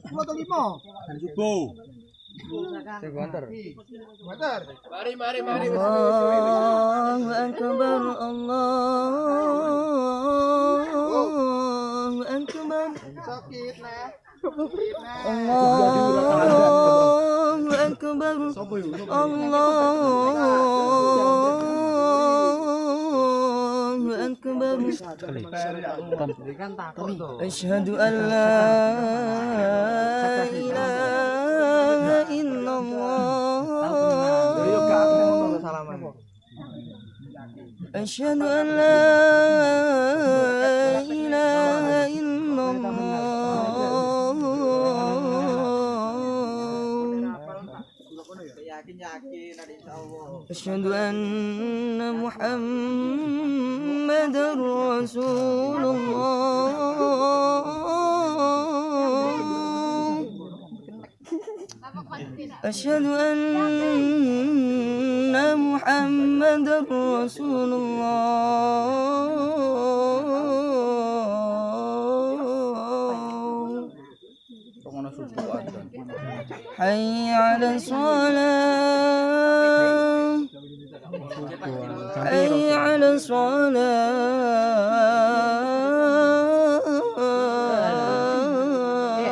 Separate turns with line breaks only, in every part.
Foto 5.
Subuh. Mari.
Allahu Akbar, Allahu Akbar.
Sakit nah.
Allahu Akbar, Allahu Akbar. Asyhadu an la ilaha illallah. Asyhadu an la ilaha illallah. Asyhadu anna Muhammadar Rasulullah. Asyhadu anna Muhammadar Rasulullah. Hayya 'alas shalah. Hayya 'alas shalah.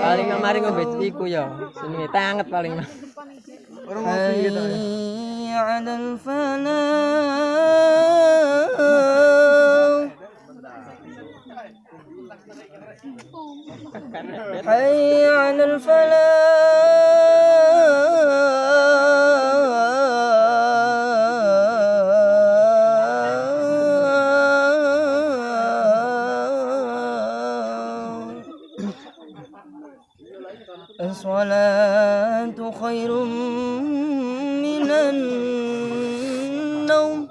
Paling kemarin ngombe iku ya, senenge tanget paling.
Hayya 'alal falah. Hayya 'alal falah. As-salatu khairum minan naum.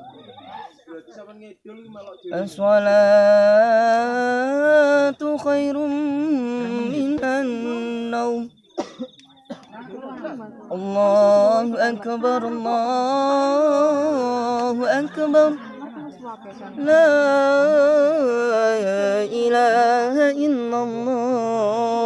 As-salatu khairum minan naum. Allahu Akbar, Allahu Akbar. La ilaha illallah.